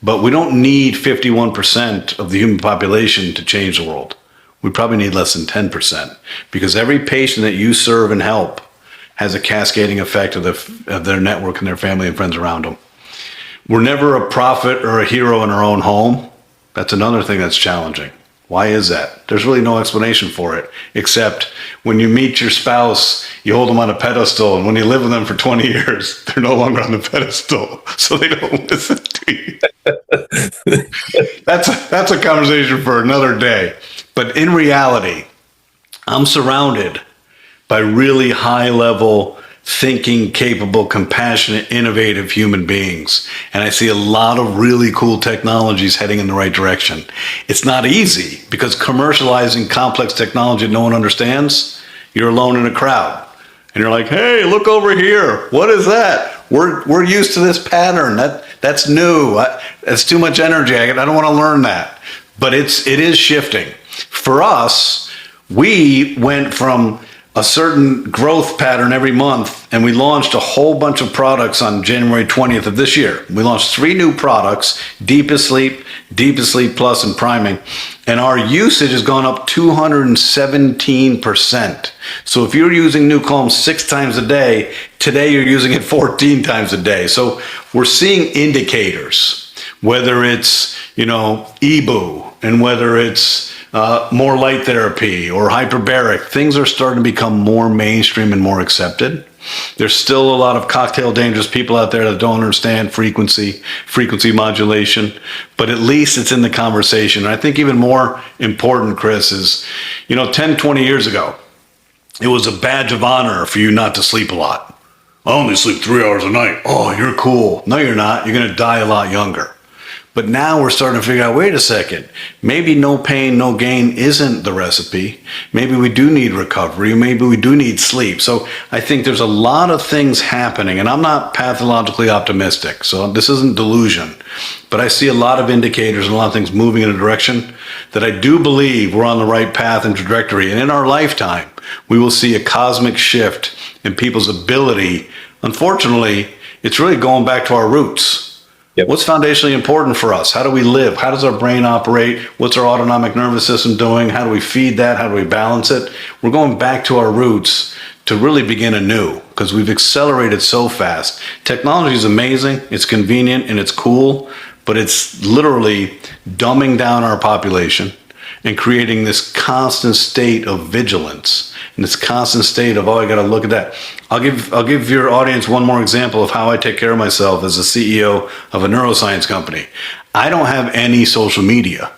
But we don't need 51% of the human population to change the world. We probably need less than 10%, because every patient that you serve and help has a cascading effect of their network and their family and friends around them. We're never a prophet or a hero in our own home. That's another thing that's challenging. Why is that? There's really no explanation for it, except when you meet your spouse, you hold them on a pedestal, and when you live with them for 20 years, they're no longer on the pedestal, so they don't listen to you. That's a conversation for another day. But in reality, I'm surrounded by really high-level thinking, capable, compassionate, innovative human beings. And I see a lot of really cool technologies heading in the right direction. It's not easy because commercializing complex technology that no one understands, you're alone in a crowd. And you're like, hey, look over here. What is that? We're used to this pattern. That's new. That's too much energy. I don't want to learn that. But it is shifting. For us, we went from a certain growth pattern every month, and we launched a whole bunch of products on January 20th of this year. We launched 3 new products, Deepest Sleep Plus, and Priming, and our usage has gone up 217%. So if you're using NuCalm 6 times a day, today you're using it 14 times a day. So we're seeing indicators, whether it's, EBOO, and whether it's more light therapy or hyperbaric. Things are starting to become more mainstream and more accepted. There's still a lot of cocktail dangerous people out there that don't understand frequency modulation, but at least it's in the conversation. And I think even more important, Chris, is, 10, 20 years ago, it was a badge of honor for you not to sleep a lot. I only sleep 3 hours a night. Oh, you're cool. No, you're not. You're going to die a lot younger. But now we're starting to figure out, wait a second, maybe no pain, no gain isn't the recipe. Maybe we do need recovery. Maybe we do need sleep. So I think there's a lot of things happening, and I'm not pathologically optimistic, so this isn't delusion. But I see a lot of indicators and a lot of things moving in a direction that I do believe we're on the right path and trajectory. And in our lifetime, we will see a cosmic shift in people's ability. Unfortunately, it's really going back to our roots. Yep. What's foundationally important for us? How do we live? How does our brain operate? What's our autonomic nervous system doing? How do we feed that? How do we balance it? We're going back to our roots to really begin anew because we've accelerated so fast. Technology is amazing, it's convenient, and it's cool, but it's literally dumbing down our population and creating this constant state of vigilance and this constant state of, oh, I got to look at that. I'll give your audience one more example of how I take care of myself as a CEO of a neuroscience company. I don't have any social media.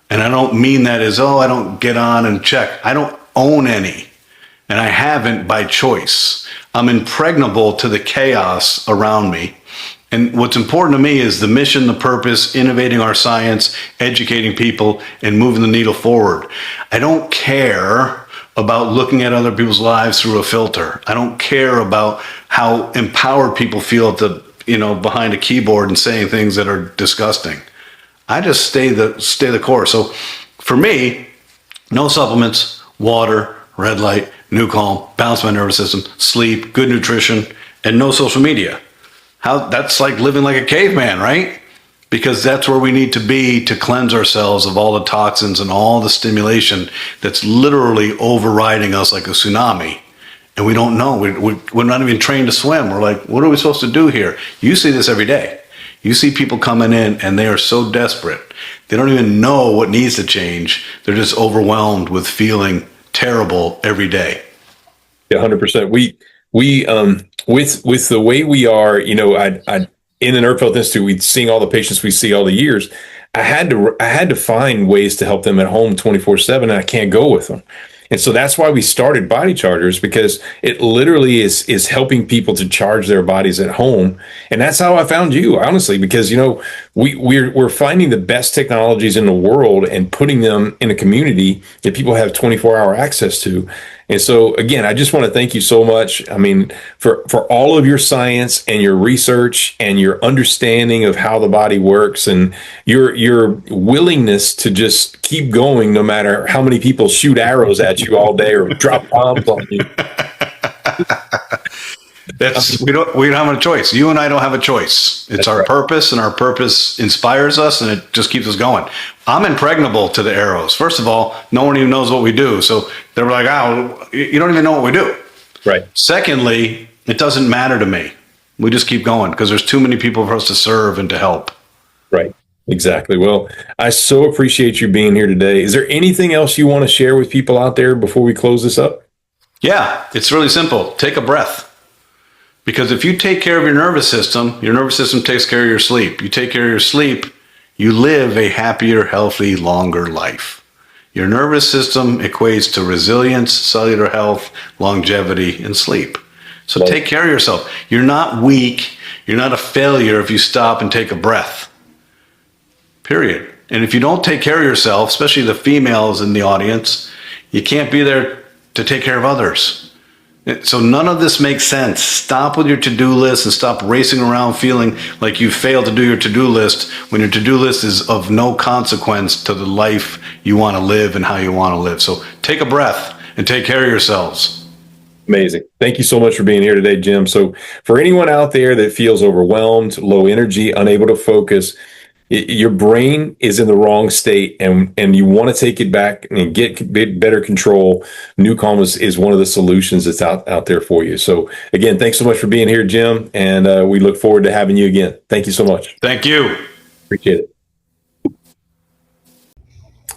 And I don't mean that as, oh, I don't get on and check. I don't own any. And I haven't by choice. I'm impregnable to the chaos around me. And what's important to me is the mission, the purpose, innovating our science, educating people, and moving the needle forward. I don't care about looking at other people's lives through a filter. I don't care about how empowered people feel at the, behind a keyboard and saying things that are disgusting. I just stay the course. So for me, no supplements, water, red light, NuCalm, balance my nervous system, sleep, good nutrition, and no social media. That's like living like a caveman, right? Because that's where we need to be to cleanse ourselves of all the toxins and all the stimulation that's literally overriding us like a tsunami. And we don't know. We're not even trained to swim. We're like, what are we supposed to do here? You see this every day. You see people coming in and they are so desperate. They don't even know what needs to change. They're just overwhelmed with feeling terrible every day. Yeah, 100%. We with the way we are, I in the Nerve Health Institute, we'd seeing all the patients we see all the years. I had to find ways to help them at home 24/7, and I can't go with them. And so that's why we started BodyChargers, because it literally is helping people to charge their bodies at home. And that's how I found you, honestly, because we're finding the best technologies in the world and putting them in a community that people have 24-hour access to. And so again, I just want to thank you so much. I mean, for all of your science and your research and your understanding of how the body works and your willingness to just keep going no matter how many people shoot arrows at you all day or drop bombs on you. We don't have a choice. You and I don't have a choice. It's our purpose, and our purpose inspires us, and it just keeps us going. I'm impregnable to the arrows. First of all, no one even knows what we do. So they're like, oh, you don't even know what we do. Right. Secondly, it doesn't matter to me. We just keep going because there's too many people for us to serve and to help. Right. Exactly. Well, I so appreciate you being here today. Is there anything else you want to share with people out there before we close this up? Yeah, it's really simple. Take a breath. Because if you take care of your nervous system takes care of your sleep. You take care of your sleep, you live a happier, healthy, longer life. Your nervous system equates to resilience, cellular health, longevity, and sleep. So take care of yourself. You're not weak. You're not a failure if you stop and take a breath. Period. And if you don't take care of yourself, especially the females in the audience, you can't be there to take care of others. So none of this makes sense. Stop with your to-do list and stop racing around feeling like you failed to do your to-do list when your to-do list is of no consequence to the life you want to live and how you want to live. So take a breath and take care of yourselves. Amazing. Thank you so much for being here today, Jim. So for anyone out there that feels overwhelmed, low energy, unable to focus, your brain is in the wrong state, and you want to take it back and get better control. NuCalm is one of the solutions that's out there for you. So again, thanks so much for being here, Jim, and we look forward to having you again. Thank you so much. Thank you. Appreciate it.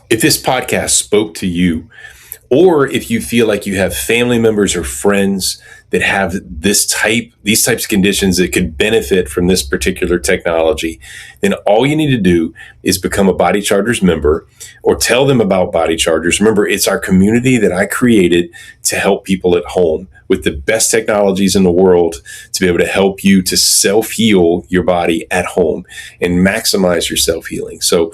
If this podcast spoke to you, or if you feel like you have family members or friends that have these types of conditions that could benefit from this particular technology, then all you need to do is become a BodyChargers member or tell them about BodyChargers. Remember, it's our community that I created to help people at home with the best technologies in the world to be able to help you to self-heal your body at home and maximize your self-healing. So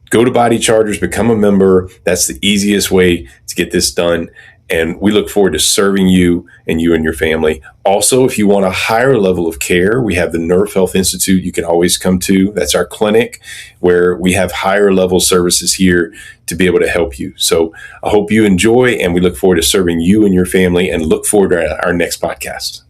go to BodyChargers, become a member. That's the easiest way to get this done. And we look forward to serving you and your family. Also, if you want a higher level of care, we have the Nerve Health Institute you can always come to. That's our clinic where we have higher level services here to be able to help you. So I hope you enjoy, and we look forward to serving you and your family, and look forward to our next podcast.